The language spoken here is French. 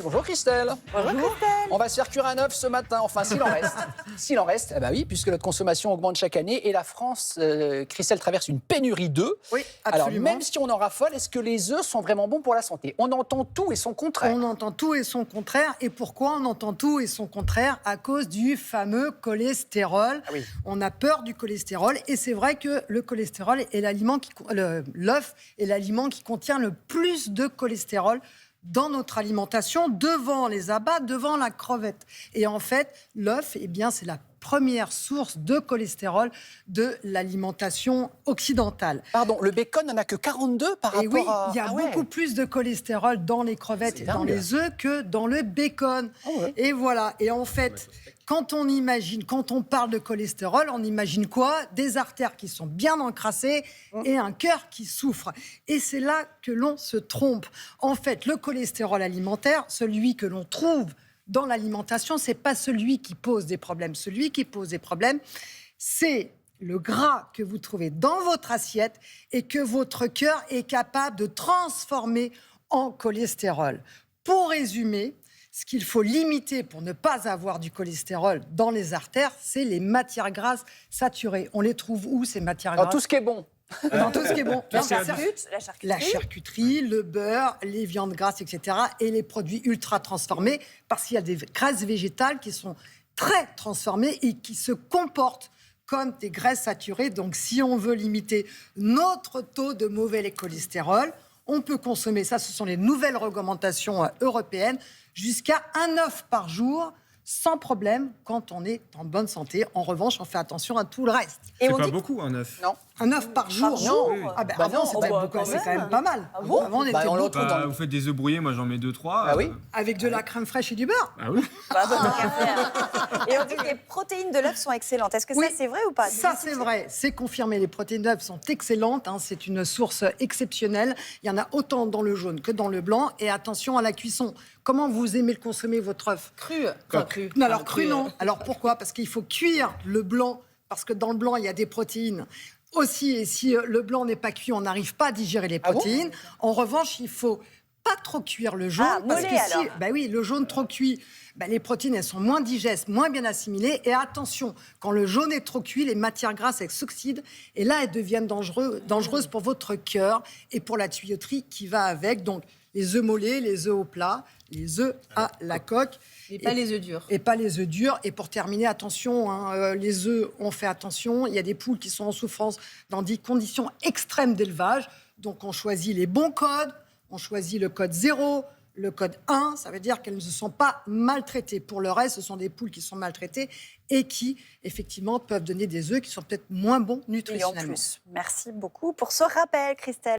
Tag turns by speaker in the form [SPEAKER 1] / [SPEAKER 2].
[SPEAKER 1] Bonjour Christelle.
[SPEAKER 2] Bonjour Christelle.
[SPEAKER 1] On va se faire cuire un œuf ce matin, enfin s'il en reste. S'il en reste, eh ben oui, puisque notre consommation augmente chaque année et la France, Christelle, traverse une pénurie d'œufs.
[SPEAKER 2] Oui, absolument.
[SPEAKER 1] Alors même si on en raffole, est-ce que les œufs sont vraiment bons pour la santé? On entend tout et son contraire.
[SPEAKER 2] On entend tout et son contraire. Et pourquoi on entend tout et son contraire? À cause du fameux cholestérol.
[SPEAKER 1] Ah oui.
[SPEAKER 2] On a peur du cholestérol. Et c'est vrai que le cholestérol est l'œuf est l'aliment qui contient le plus de cholestérol dans notre alimentation, devant les abats, devant la crevette. Et en fait, l'œuf, eh bien, c'est la première source de cholestérol de l'alimentation occidentale.
[SPEAKER 1] Pardon, le bacon n'en a que 42 par
[SPEAKER 2] Et
[SPEAKER 1] rapport
[SPEAKER 2] oui,
[SPEAKER 1] à...
[SPEAKER 2] il y a beaucoup plus de cholestérol dans les crevettes
[SPEAKER 1] C'est
[SPEAKER 2] et dans
[SPEAKER 1] dingue.
[SPEAKER 2] les œufs que dans le bacon.
[SPEAKER 1] Ah ouais.
[SPEAKER 2] Et voilà. Et en fait, quand on parle de cholestérol, on imagine quoi? Des artères qui sont bien encrassées et un cœur qui souffre. Et c'est là que l'on se trompe. En fait, le cholestérol alimentaire, celui que l'on trouve dans l'alimentation, c'est pas celui qui pose des problèmes. Celui qui pose des problèmes, c'est le gras que vous trouvez dans votre assiette et que votre cœur est capable de transformer en cholestérol. Pour résumer, ce qu'il faut limiter pour ne pas avoir du cholestérol dans les artères, c'est les matières grasses saturées. On les trouve où, ces matières grasses?
[SPEAKER 1] Dans tout ce qui est bon.
[SPEAKER 2] Dans tout ce qui est bon.
[SPEAKER 3] La
[SPEAKER 2] Non,
[SPEAKER 3] charcuterie.
[SPEAKER 2] la charcuterie, le beurre, les viandes grasses, etc. et les produits ultra transformés, parce qu'il y a des graisses végétales qui sont très transformées et qui se comportent comme des graisses saturées. Donc, si on veut limiter notre taux de mauvais cholestérol, on peut consommer, ça ce sont les nouvelles recommandations européennes, jusqu'à un œuf par jour, sans problème, quand on est en bonne santé. En revanche, on fait attention à tout le reste.
[SPEAKER 3] Et
[SPEAKER 4] C'est
[SPEAKER 3] on
[SPEAKER 4] pas
[SPEAKER 3] dit
[SPEAKER 4] beaucoup, un œuf.
[SPEAKER 1] Non.
[SPEAKER 2] Un œuf par jour?
[SPEAKER 3] jour
[SPEAKER 2] Ah ben,
[SPEAKER 1] Bah
[SPEAKER 2] avant,
[SPEAKER 1] non,
[SPEAKER 2] c'est
[SPEAKER 1] oh
[SPEAKER 2] pas
[SPEAKER 3] bah,
[SPEAKER 2] beaucoup,
[SPEAKER 3] quand
[SPEAKER 2] c'est quand
[SPEAKER 3] même.
[SPEAKER 2] même pas mal.
[SPEAKER 3] Ah bon?
[SPEAKER 2] Avant, on était
[SPEAKER 1] on le
[SPEAKER 2] beaucoup.
[SPEAKER 1] retrouve dans
[SPEAKER 4] Vous faites des œufs brouillés, moi j'en mets 2-3.
[SPEAKER 1] Ah oui.
[SPEAKER 2] Avec de la crème fraîche et du beurre.
[SPEAKER 4] Ah oui.
[SPEAKER 3] Bah, tant qu'à faire. Et on dit que les protéines de l'œuf sont excellentes. Est-ce que
[SPEAKER 2] Oui.
[SPEAKER 3] ça, c'est vrai ou pas?
[SPEAKER 2] Ça, c'est vrai, c'est confirmé. Les protéines d'œufs sont excellentes. C'est une source exceptionnelle. Il y en a autant dans le jaune que dans le blanc. Et attention à la cuisson. Comment vous aimez le consommer, votre œuf?
[SPEAKER 5] Cru.
[SPEAKER 2] Enfin, cru. Non, alors cru, non. Alors pourquoi? Parce qu'il faut cuire le blanc. Parce que dans le blanc, il y a des protéines. Aussi, et si le blanc n'est pas cuit, on n'arrive pas à digérer les
[SPEAKER 1] Ah bon?
[SPEAKER 2] protéines. En revanche, il faut pas trop cuire le jaune.
[SPEAKER 3] Ah,
[SPEAKER 2] parce
[SPEAKER 3] mollet,
[SPEAKER 2] que
[SPEAKER 3] alors.
[SPEAKER 2] bah oui, le jaune trop cuit, les protéines, elles sont moins digestes, moins bien assimilées. Et attention, quand le jaune est trop cuit, les matières grasses, elles s'oxydent. Et là, elles deviennent dangereuses pour votre cœur et pour la tuyauterie qui va avec. Donc, les œufs mollets, les œufs au plat, les œufs à la coque.
[SPEAKER 5] Et pas les œufs durs.
[SPEAKER 2] Et pas les œufs durs. Et pour terminer, attention, les œufs, on fait attention. Il y a des poules qui sont en souffrance dans des conditions extrêmes d'élevage. Donc, on choisit les bons codes. On choisit le code 0, le code 1. Ça veut dire qu'elles ne se sont pas maltraitées. Pour le reste, ce sont des poules qui sont maltraitées et qui, effectivement, peuvent donner des œufs qui sont peut-être moins bons
[SPEAKER 3] Et en
[SPEAKER 2] nutritionnellement.
[SPEAKER 3] plus. Merci beaucoup pour ce rappel, Christelle.